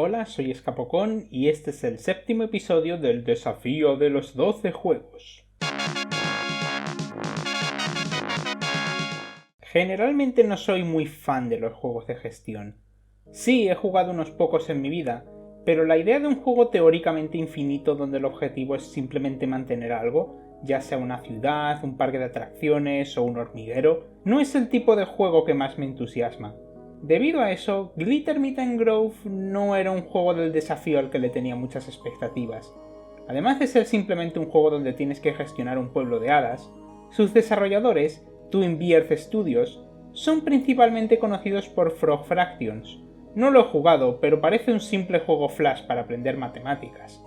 Hola, soy Escapocón y este es el séptimo episodio del desafío de los 12 juegos. Generalmente no soy muy fan de los juegos de gestión. Sí, he jugado unos pocos en mi vida, pero la idea de un juego teóricamente infinito donde el objetivo es simplemente mantener algo, ya sea una ciudad, un parque de atracciones o un hormiguero, no es el tipo de juego que más me entusiasma. Debido a eso, Glitter Meet Grove no era un juego del desafío al que le tenía muchas expectativas. Además de ser simplemente un juego donde tienes que gestionar un pueblo de hadas, sus desarrolladores, Twin Beard Studios, son principalmente conocidos por Frog Fractions. No lo he jugado, pero parece un simple juego flash para aprender matemáticas.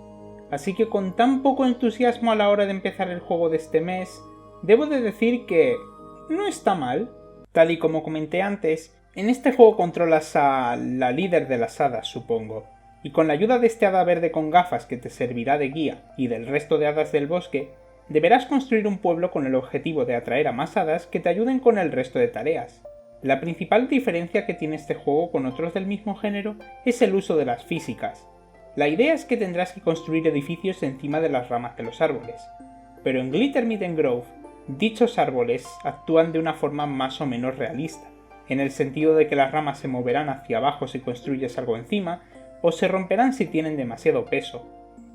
Así que con tan poco entusiasmo a la hora de empezar el juego de este mes, debo de decir que no está mal. Tal y como comenté antes, en este juego controlas a la líder de las hadas, supongo, y con la ayuda de este hada verde con gafas que te servirá de guía y del resto de hadas del bosque, deberás construir un pueblo con el objetivo de atraer a más hadas que te ayuden con el resto de tareas. La principal diferencia que tiene este juego con otros del mismo género es el uso de las físicas. La idea es que tendrás que construir edificios encima de las ramas de los árboles, pero en Glitter Meet Grove, dichos árboles actúan de una forma más o menos realista, en el sentido de que las ramas se moverán hacia abajo si construyes algo encima, o se romperán si tienen demasiado peso.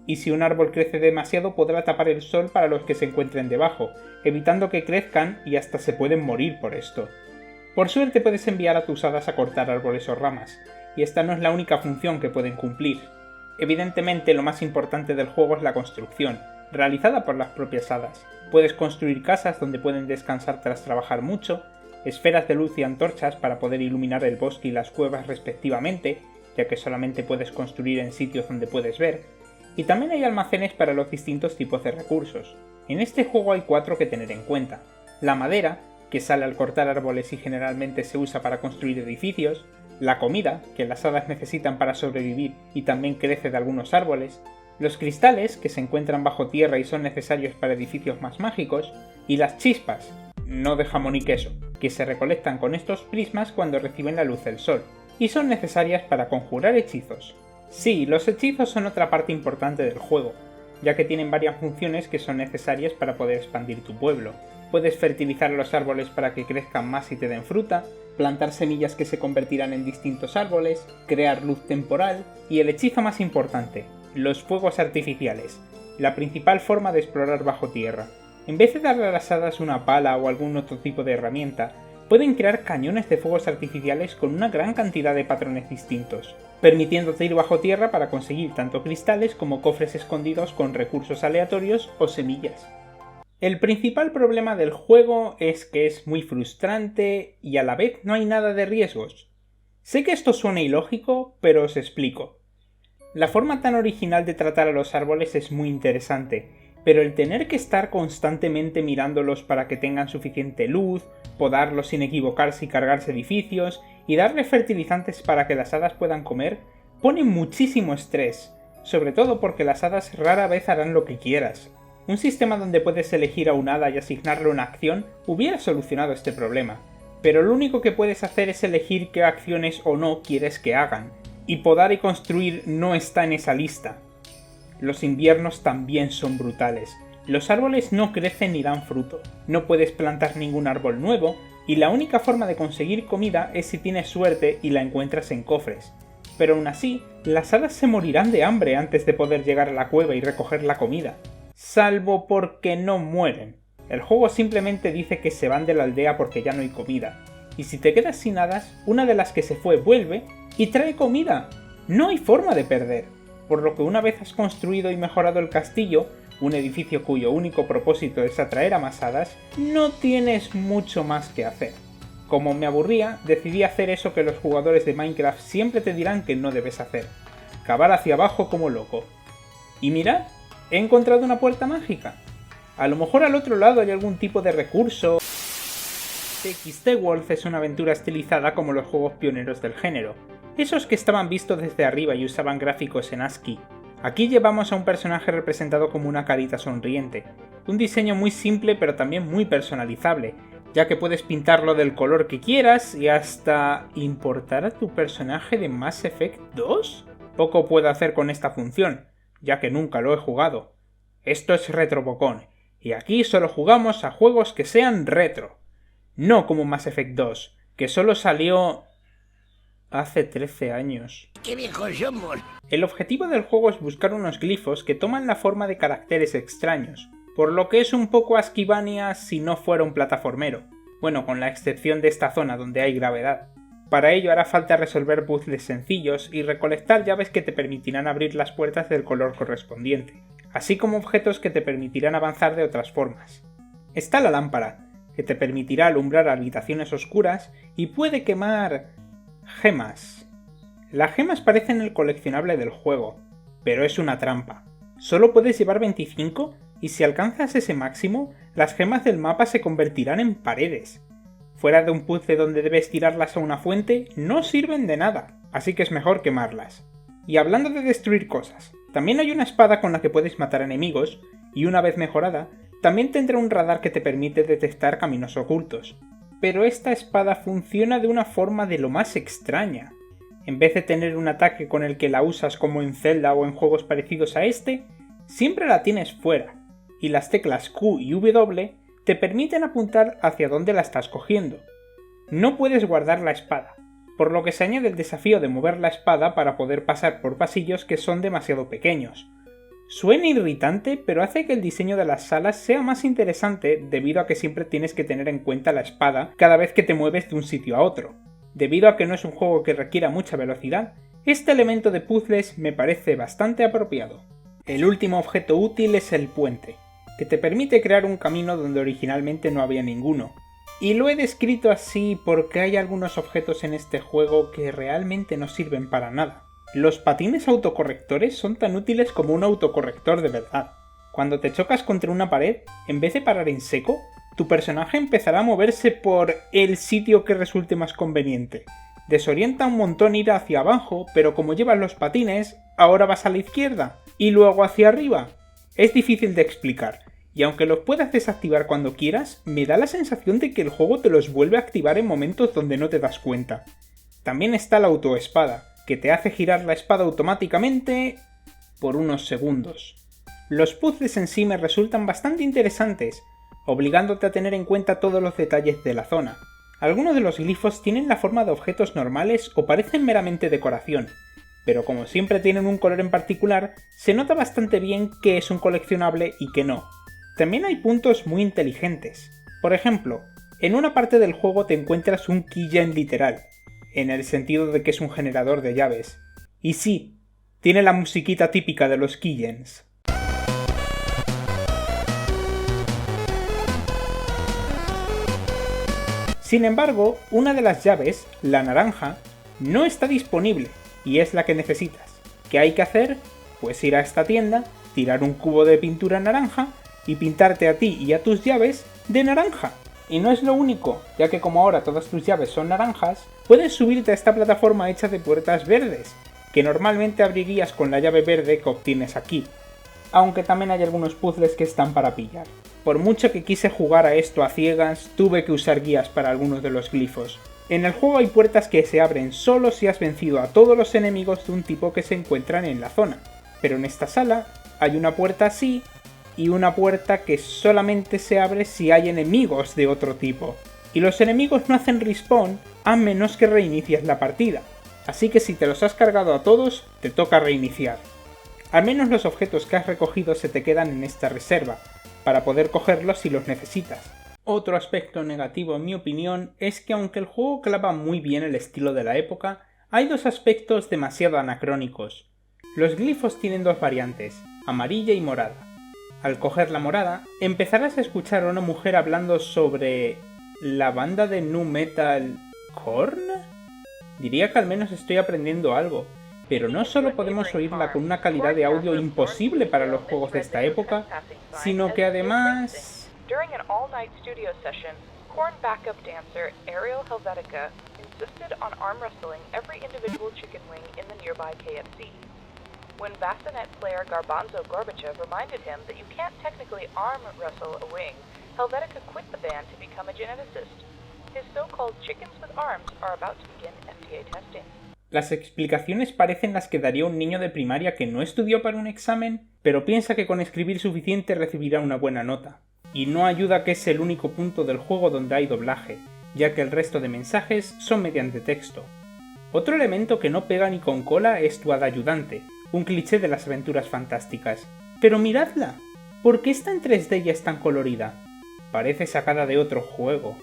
Y si un árbol crece demasiado podrá tapar el sol para los que se encuentren debajo, evitando que crezcan y hasta se pueden morir por esto. Por suerte puedes enviar a tus hadas a cortar árboles o ramas, y esta no es la única función que pueden cumplir. Evidentemente lo más importante del juego es la construcción, realizada por las propias hadas. Puedes construir casas donde pueden descansar tras trabajar mucho, esferas de luz y antorchas para poder iluminar el bosque y las cuevas respectivamente, ya que solamente puedes construir en sitios donde puedes ver, y también hay almacenes para los distintos tipos de recursos. En este juego hay 4 que tener en cuenta: la madera, que sale al cortar árboles y generalmente se usa para construir edificios, la comida, que las hadas necesitan para sobrevivir y también crece de algunos árboles, los cristales, que se encuentran bajo tierra y son necesarios para edificios más mágicos, y las chispas, no de jamón y queso, que se recolectan con estos prismas cuando reciben la luz del sol, y son necesarias para conjurar hechizos. Sí, los hechizos son otra parte importante del juego, ya que tienen varias funciones que son necesarias para poder expandir tu pueblo. Puedes fertilizar los árboles para que crezcan más y te den fruta, plantar semillas que se convertirán en distintos árboles, crear luz temporal, y el hechizo más importante, los fuegos artificiales, la principal forma de explorar bajo tierra. En vez de darle a las hadas una pala o algún otro tipo de herramienta, pueden crear cañones de fuegos artificiales con una gran cantidad de patrones distintos, permitiéndote ir bajo tierra para conseguir tanto cristales como cofres escondidos con recursos aleatorios o semillas. El principal problema del juego es que es muy frustrante y a la vez no hay nada de riesgos. Sé que esto suena ilógico, pero os explico. La forma tan original de tratar a los árboles es muy interesante, pero el tener que estar constantemente mirándolos para que tengan suficiente luz, podarlos sin equivocarse y cargarse edificios, y darles fertilizantes para que las hadas puedan comer, pone muchísimo estrés, sobre todo porque las hadas rara vez harán lo que quieras. Un sistema donde puedes elegir a un hada y asignarle una acción hubiera solucionado este problema, pero lo único que puedes hacer es elegir qué acciones o no quieres que hagan, y podar y construir no está en esa lista. Los inviernos también son brutales. Los árboles no crecen ni dan fruto, no puedes plantar ningún árbol nuevo, y la única forma de conseguir comida es si tienes suerte y la encuentras en cofres. Pero aún así, las hadas se morirán de hambre antes de poder llegar a la cueva y recoger la comida. Salvo porque no mueren. El juego simplemente dice que se van de la aldea porque ya no hay comida. Y si te quedas sin hadas, una de las que se fue vuelve y trae comida. No hay forma de perder. Por lo que una vez has construido y mejorado el castillo, un edificio cuyo único propósito es atraer a más hadas, no tienes mucho más que hacer. Como me aburría, decidí hacer eso que los jugadores de Minecraft siempre te dirán que no debes hacer: cavar hacia abajo como loco. Y mirad, he encontrado una puerta mágica. A lo mejor al otro lado hay algún tipo de recurso. TXT Wolf es una aventura estilizada como los juegos pioneros del género, esos que estaban vistos desde arriba y usaban gráficos en ASCII. Aquí llevamos a un personaje representado como una carita sonriente, un diseño muy simple pero también muy personalizable, ya que puedes pintarlo del color que quieras y hasta importar a tu personaje de Mass Effect 2. Poco puedo hacer con esta función, ya que nunca lo he jugado. Esto es Retrobocón, y aquí solo jugamos a juegos que sean retro. No como Mass Effect 2, que solo salió hace 13 años. ¡Qué viejos somos! El objetivo del juego es buscar unos glifos que toman la forma de caracteres extraños, por lo que es un poco Asquivania si no fuera un plataformero. Bueno, con la excepción de esta zona donde hay gravedad. Para ello hará falta resolver puzzles sencillos y recolectar llaves que te permitirán abrir las puertas del color correspondiente, así como objetos que te permitirán avanzar de otras formas. Está la lámpara, que te permitirá alumbrar habitaciones oscuras y puede quemar gemas. Las gemas parecen el coleccionable del juego, pero es una trampa. Solo puedes llevar 25 y si alcanzas ese máximo, las gemas del mapa se convertirán en paredes. Fuera de un puzzle donde debes tirarlas a una fuente, no sirven de nada, así que es mejor quemarlas. Y hablando de destruir cosas, también hay una espada con la que puedes matar enemigos, y una vez mejorada, también tendrá un radar que te permite detectar caminos ocultos. Pero esta espada funciona de una forma de lo más extraña. En vez de tener un ataque con el que la usas como en Zelda o en juegos parecidos a este, siempre la tienes fuera, y las teclas Q y W te permiten apuntar hacia dónde la estás cogiendo. No puedes guardar la espada, por lo que se añade el desafío de mover la espada para poder pasar por pasillos que son demasiado pequeños. Suena irritante, pero hace que el diseño de las salas sea más interesante debido a que siempre tienes que tener en cuenta la espada cada vez que te mueves de un sitio a otro. Debido a que no es un juego que requiera mucha velocidad, este elemento de puzzles me parece bastante apropiado. El último objeto útil es el puente, que te permite crear un camino donde originalmente no había ninguno. Y lo he descrito así porque hay algunos objetos en este juego que realmente no sirven para nada. Los patines autocorrectores son tan útiles como un autocorrector de verdad. Cuando te chocas contra una pared, en vez de parar en seco, tu personaje empezará a moverse por el sitio que resulte más conveniente. Desorienta un montón ir hacia abajo, pero como llevas los patines, ahora vas a la izquierda y luego hacia arriba. Es difícil de explicar, y aunque los puedas desactivar cuando quieras, me da la sensación de que el juego te los vuelve a activar en momentos donde no te das cuenta. También está la autoespada, que te hace girar la espada automáticamente por unos segundos. Los puzzles en sí me resultan bastante interesantes, obligándote a tener en cuenta todos los detalles de la zona. Algunos de los glifos tienen la forma de objetos normales o parecen meramente decoración, pero como siempre tienen un color en particular, se nota bastante bien qué es un coleccionable y qué no. También hay puntos muy inteligentes. Por ejemplo, en una parte del juego te encuentras un keygen literal, en el sentido de que es un generador de llaves. Y sí, tiene la musiquita típica de los keygens. Sin embargo, una de las llaves, la naranja, no está disponible y es la que necesitas. ¿Qué hay que hacer? Pues ir a esta tienda, tirar un cubo de pintura naranja y pintarte a ti y a tus llaves de naranja. Y no es lo único, ya que como ahora todas tus llaves son naranjas, puedes subirte a esta plataforma hecha de puertas verdes, que normalmente abrirías con la llave verde que obtienes aquí, aunque también hay algunos puzzles que están para pillar. Por mucho que quise jugar a esto a ciegas, tuve que usar guías para algunos de los glifos. En el juego hay puertas que se abren solo si has vencido a todos los enemigos de un tipo que se encuentran en la zona, pero en esta sala hay una puerta así y una puerta que solamente se abre si hay enemigos de otro tipo. Y los enemigos no hacen respawn a menos que reinicies la partida, así que si te los has cargado a todos, te toca reiniciar. Al menos los objetos que has recogido se te quedan en esta reserva, para poder cogerlos si los necesitas. Otro aspecto negativo en mi opinión es que aunque el juego clava muy bien el estilo de la época, hay dos aspectos demasiado anacrónicos. Los glifos tienen dos variantes, amarilla y morada. Al coger la morada, empezarás a escuchar a una mujer hablando sobre la banda de nu metal Korn. Diría que al menos estoy aprendiendo algo, pero no solo podemos oírla con una calidad de audio imposible para los juegos de esta época, sino que además... During an all-night studio session, Korn backup dancer Ariel Helvetica insisted on arm wrestling every individual chicken wing in the nearby KFC. When bassinet player Garbanzo Gorbachev reminded him that you can't technically arm wrestle a wing, Helvetica quit the band to become a geneticist. His so-called chickens with arms are about to begin FDA testing. Las explicaciones parecen las que daría un niño de primaria que no estudió para un examen, pero piensa que con escribir suficiente recibirá una buena nota. Y no ayuda que es el único punto del juego donde hay doblaje, ya que el resto de mensajes son mediante texto. Otro elemento que no pega ni con cola es tu hada ayudante, un cliché de las aventuras fantásticas. Pero miradla, ¿por qué está en 3D y es tan colorida? Parece sacada de otro juego.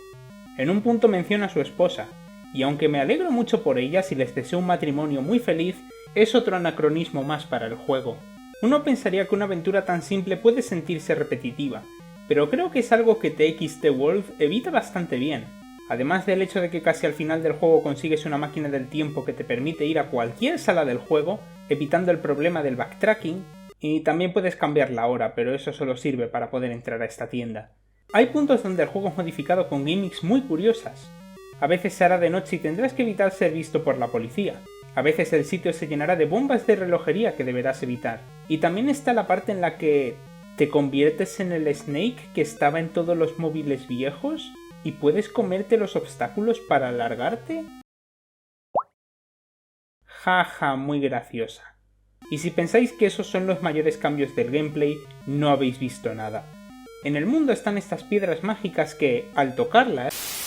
En un punto menciona a su esposa, y aunque me alegro mucho por ellas y les deseo un matrimonio muy feliz, es otro anacronismo más para el juego. Uno pensaría que una aventura tan simple puede sentirse repetitiva, pero creo que es algo que TXT World evita bastante bien. Además del hecho de que casi al final del juego consigues una máquina del tiempo que te permite ir a cualquier sala del juego, evitando el problema del backtracking, y también puedes cambiar la hora, pero eso solo sirve para poder entrar a esta tienda. Hay puntos donde el juego es modificado con gimmicks muy curiosas. A veces se hará de noche y tendrás que evitar ser visto por la policía. A veces el sitio se llenará de bombas de relojería que deberás evitar. Y también está la parte en la que te conviertes en el Snake que estaba en todos los móviles viejos y puedes comerte los obstáculos para alargarte. Jaja, muy graciosa. Y si pensáis que esos son los mayores cambios del gameplay, no habéis visto nada. En el mundo están estas piedras mágicas que, al tocarlas...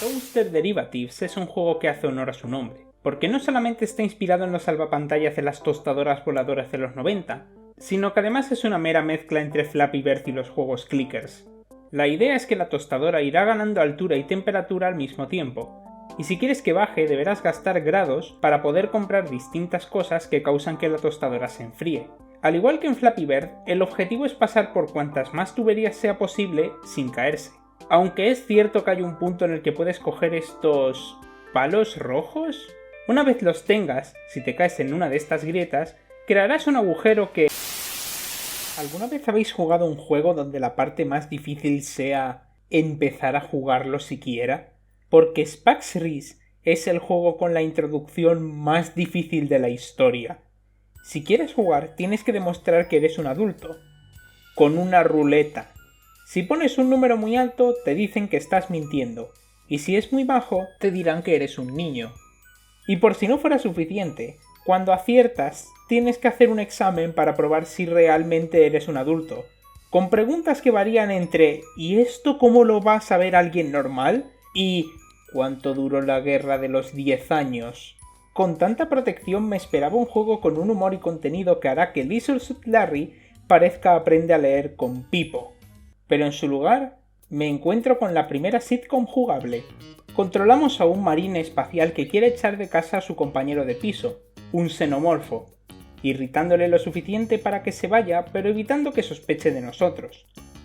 Toaster Derivatives es un juego que hace honor a su nombre, porque no solamente está inspirado en los salvapantallas de las tostadoras voladoras de los 90, sino que además es una mera mezcla entre Flappy Bird y los juegos clickers. La idea es que la tostadora irá ganando altura y temperatura al mismo tiempo, y si quieres que baje deberás gastar grados para poder comprar distintas cosas que causan que la tostadora se enfríe. Al igual que en Flappy Bird, el objetivo es pasar por cuantas más tuberías sea posible sin caerse. Aunque es cierto que hay un punto en el que puedes coger estos palos rojos. Una vez los tengas, si te caes en una de estas grietas, crearás un agujero que... ¿Alguna vez habéis jugado un juego donde la parte más difícil sea empezar a jugarlo siquiera? Porque Spax Race es el juego con la introducción más difícil de la historia. Si quieres jugar, tienes que demostrar que eres un adulto, con una ruleta. Si pones un número muy alto, te dicen que estás mintiendo, y si es muy bajo, te dirán que eres un niño. Y por si no fuera suficiente, cuando aciertas, tienes que hacer un examen para probar si realmente eres un adulto, con preguntas que varían entre ¿y esto cómo lo va a saber alguien normal? Y ¿cuánto duró la guerra de los 10 años? Con tanta protección me esperaba un juego con un humor y contenido que hará que Lizard Suit Larry parezca Aprende a leer con Pipo. Pero en su lugar, me encuentro con la primera sitcom jugable. Controlamos a un marine espacial que quiere echar de casa a su compañero de piso, un xenomorfo, irritándole lo suficiente para que se vaya, pero evitando que sospeche de nosotros.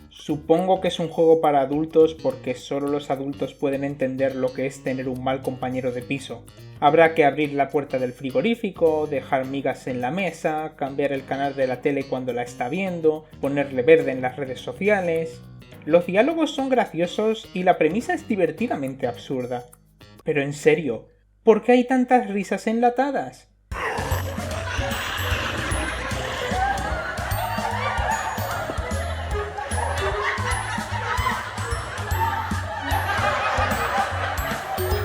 Supongo que es un juego para adultos porque solo los adultos pueden entender lo que es tener un mal compañero de piso. Habrá que abrir la puerta del frigorífico, dejar migas en la mesa, cambiar el canal de la tele cuando la está viendo, ponerle verde en las redes sociales... Los diálogos son graciosos y la premisa es divertidamente absurda. Pero en serio, ¿por qué hay tantas risas enlatadas?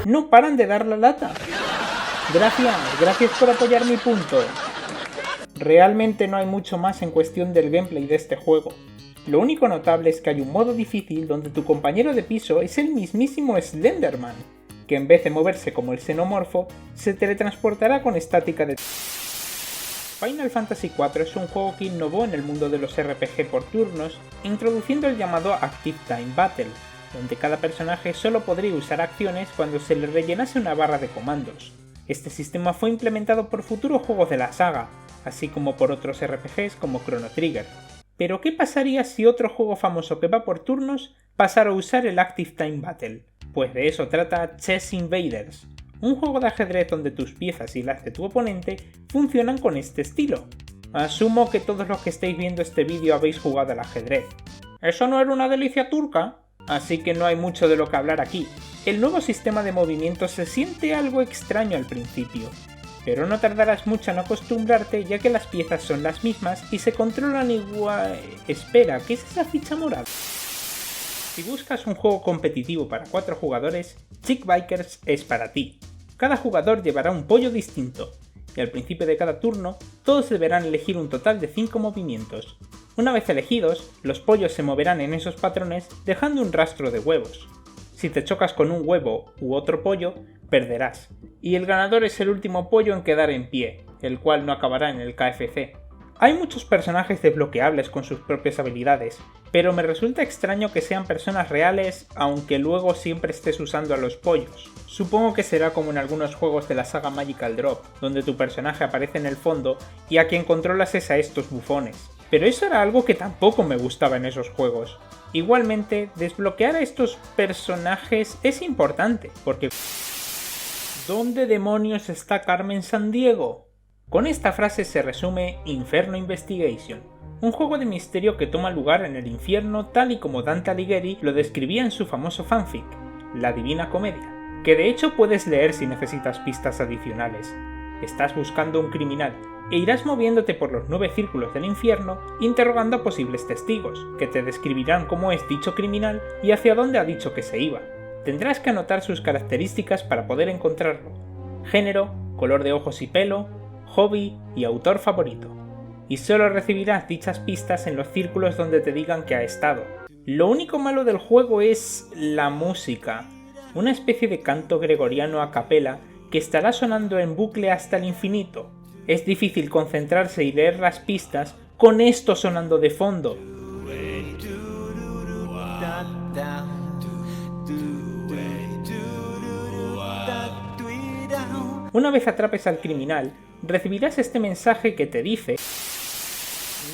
No paran de dar la lata. Gracias por apoyar mi punto. Realmente no hay mucho más en cuestión del gameplay de este juego. Lo único notable es que hay un modo difícil donde tu compañero de piso es el mismísimo Slenderman, que en vez de moverse como el xenomorfo, se teletransportará con estática de... Final Fantasy IV es un juego que innovó en el mundo de los RPG por turnos, introduciendo el llamado Active Time Battle, donde cada personaje solo podría usar acciones cuando se le rellenase una barra de comandos. Este sistema fue implementado por futuros juegos de la saga, así como por otros RPGs como Chrono Trigger. Pero ¿qué pasaría si otro juego famoso que va por turnos pasara a usar el Active Time Battle? Pues de eso trata Chess Invaders, un juego de ajedrez donde tus piezas y las de tu oponente funcionan con este estilo. Asumo que todos los que estáis viendo este vídeo habéis jugado al ajedrez. ¿Eso no era una delicia turca? Así que no hay mucho de lo que hablar aquí. El nuevo sistema de movimiento se siente algo extraño al principio, pero no tardarás mucho en acostumbrarte ya que las piezas son las mismas y se controlan igual... Espera, ¿qué es esa ficha morada? Si buscas un juego competitivo para 4 jugadores, Chick Bikers es para ti. Cada jugador llevará un pollo distinto, y al principio de cada turno, todos deberán elegir un total de 5 movimientos. Una vez elegidos, los pollos se moverán en esos patrones dejando un rastro de huevos. Si te chocas con un huevo u otro pollo, perderás, y el ganador es el último pollo en quedar en pie, el cual no acabará en el KFC. Hay muchos personajes desbloqueables con sus propias habilidades, pero me resulta extraño que sean personas reales, aunque luego siempre estés usando a los pollos. Supongo que será como en algunos juegos de la saga Magical Drop, donde tu personaje aparece en el fondo y a quien controlas es a estos bufones. Pero eso era algo que tampoco me gustaba en esos juegos. Igualmente, desbloquear a estos personajes es importante, porque ¿dónde demonios está Carmen Sandiego? Con esta frase se resume Inferno Investigation, un juego de misterio que toma lugar en el infierno tal y como Dante Alighieri lo describía en su famoso fanfic, La Divina Comedia, que de hecho puedes leer si necesitas pistas adicionales. Estás buscando un criminal e irás moviéndote por los 9 círculos del infierno interrogando a posibles testigos, que te describirán cómo es dicho criminal y hacia dónde ha dicho que se iba. Tendrás que anotar sus características para poder encontrarlo: género, color de ojos y pelo, hobby y autor favorito. Y solo recibirás dichas pistas en los círculos donde te digan que ha estado. Lo único malo del juego es la música, una especie de canto gregoriano a capela que estará sonando en bucle hasta el infinito. Es difícil concentrarse y leer las pistas con esto sonando de fondo. Una vez atrapes al criminal, recibirás este mensaje que te dice: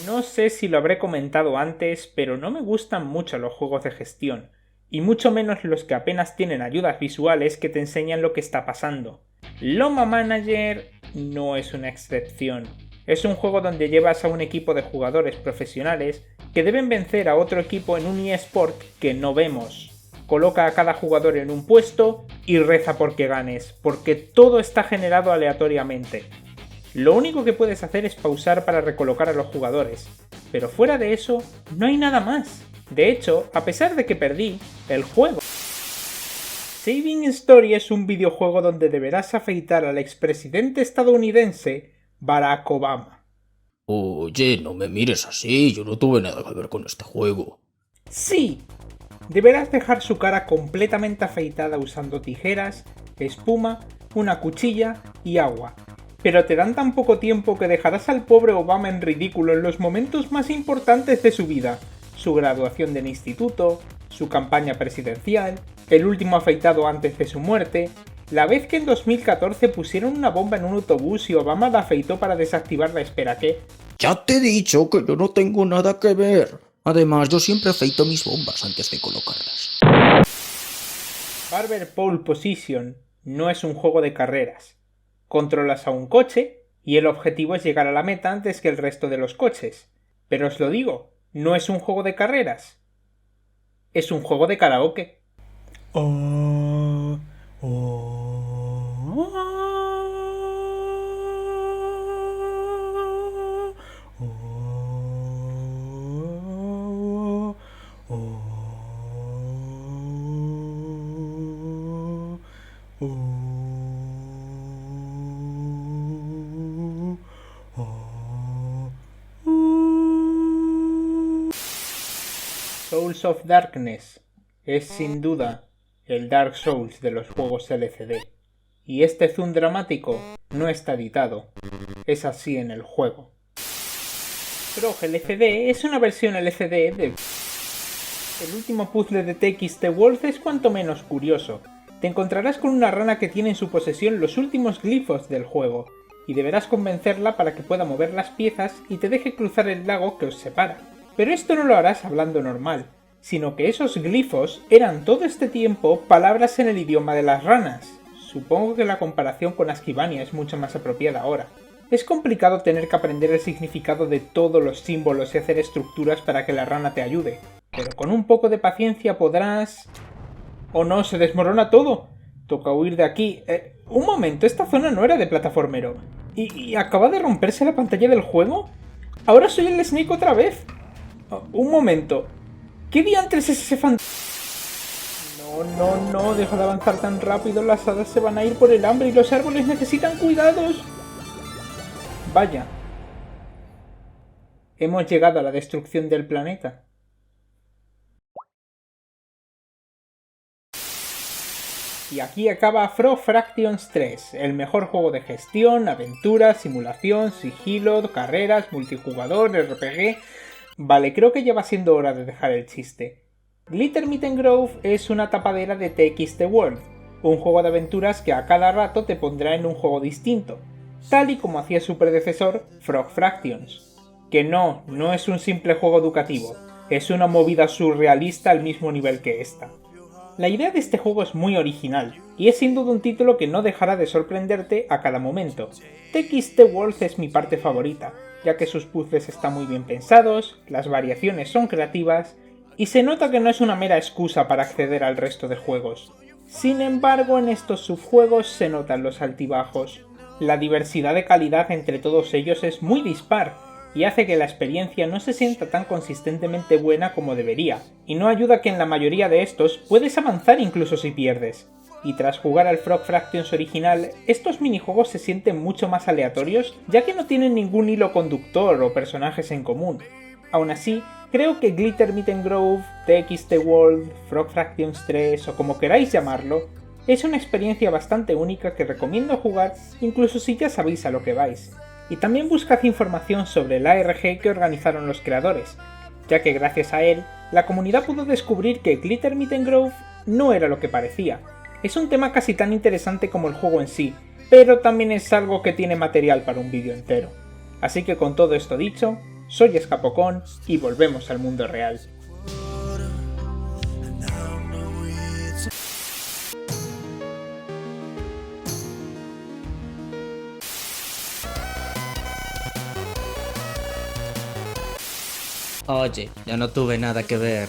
no sé si lo habré comentado antes, pero no me gustan mucho los juegos de gestión, y mucho menos los que apenas tienen ayudas visuales que te enseñan lo que está pasando. Loma Manager no es una excepción. Es un juego donde llevas a un equipo de jugadores profesionales que deben vencer a otro equipo en un eSport que no vemos. Coloca a cada jugador en un puesto y reza porque ganes, porque todo está generado aleatoriamente. Lo único que puedes hacer es pausar para recolocar a los jugadores, pero fuera de eso no hay nada más. De hecho, a pesar de que perdí, el juego Saving Story es un videojuego donde deberás afeitar al expresidente estadounidense Barack Obama. Oye, no me mires así, yo no tuve nada que ver con este juego. Sí, deberás dejar su cara completamente afeitada usando tijeras, espuma, una cuchilla y agua. Pero te dan tan poco tiempo que dejarás al pobre Obama en ridículo en los momentos más importantes de su vida: su graduación del instituto, su campaña presidencial, el último afeitado antes de su muerte, la vez que en 2014 pusieron una bomba en un autobús y Obama la afeitó para desactivar la espera que... Ya te he dicho que yo no tengo nada que ver. Además, yo siempre afeito mis bombas antes de colocarlas. Barber Pole Position no es un juego de carreras. Controlas a un coche y el objetivo es llegar a la meta antes que el resto de los coches. Pero os lo digo, no es un juego de carreras. Es un juego de karaoke. Souls of Darkness es sin duda el Dark Souls de los juegos LCD, y este zoom dramático no está editado, es así en el juego. Prog LCD es una versión LCD de... El último puzzle de TXT World es cuanto menos curioso. Te encontrarás con una rana que tiene en su posesión los últimos glifos del juego, y deberás convencerla para que pueda mover las piezas y te deje cruzar el lago que os separa. Pero esto no lo harás hablando normal, sino que esos glifos eran todo este tiempo palabras en el idioma de las ranas. Supongo que la comparación con Asquibania es mucho más apropiada ahora. Es complicado tener que aprender el significado de todos los símbolos y hacer estructuras para que la rana te ayude, pero con un poco de paciencia podrás... ¡Oh no! ¡Se desmorona todo! Toca huir de aquí. Un momento, esta zona no era de plataformero. ¿Y acaba de romperse la pantalla del juego? ¿Ahora soy el Snake otra vez? Un momento. ¿Qué diantres es ese fantasma? No, deja de avanzar tan rápido, las hadas se van a ir por el hambre y los árboles necesitan cuidados. Vaya. Hemos llegado a la destrucción del planeta. Y aquí acaba Frog Fractions 3, el mejor juego de gestión, aventura, simulación, sigilo, carreras, multijugador, RPG... Vale, creo que ya va siendo hora de dejar el chiste. Glitter Mitten Grove es una tapadera de TXT World, un juego de aventuras que a cada rato te pondrá en un juego distinto, tal y como hacía su predecesor Frog Fractions. Que no es un simple juego educativo, es una movida surrealista al mismo nivel que esta. La idea de este juego es muy original, y es sin duda un título que no dejará de sorprenderte a cada momento. TXT World es mi parte favorita, ya que sus puzzles están muy bien pensados, las variaciones son creativas, y se nota que no es una mera excusa para acceder al resto de juegos. Sin embargo, en estos subjuegos se notan los altibajos. La diversidad de calidad entre todos ellos es muy dispar, y hace que la experiencia no se sienta tan consistentemente buena como debería, y no ayuda que en la mayoría de estos puedes avanzar incluso si pierdes. Y tras jugar al Frog Fractions original, estos minijuegos se sienten mucho más aleatorios, ya que no tienen ningún hilo conductor o personajes en común. Aún así, creo que Glitter Mitten Grove, TXT World, Frog Fractions 3 o como queráis llamarlo, es una experiencia bastante única que recomiendo jugar incluso si ya sabéis a lo que vais. Y también buscad información sobre el ARG que organizaron los creadores, ya que gracias a él, la comunidad pudo descubrir que Glitter Mitten Grove no era lo que parecía. Es un tema casi tan interesante como el juego en sí, pero también es algo que tiene material para un vídeo entero. Así que con todo esto dicho, soy Escapocón y volvemos al mundo real. Oye, yo no tuve nada que ver.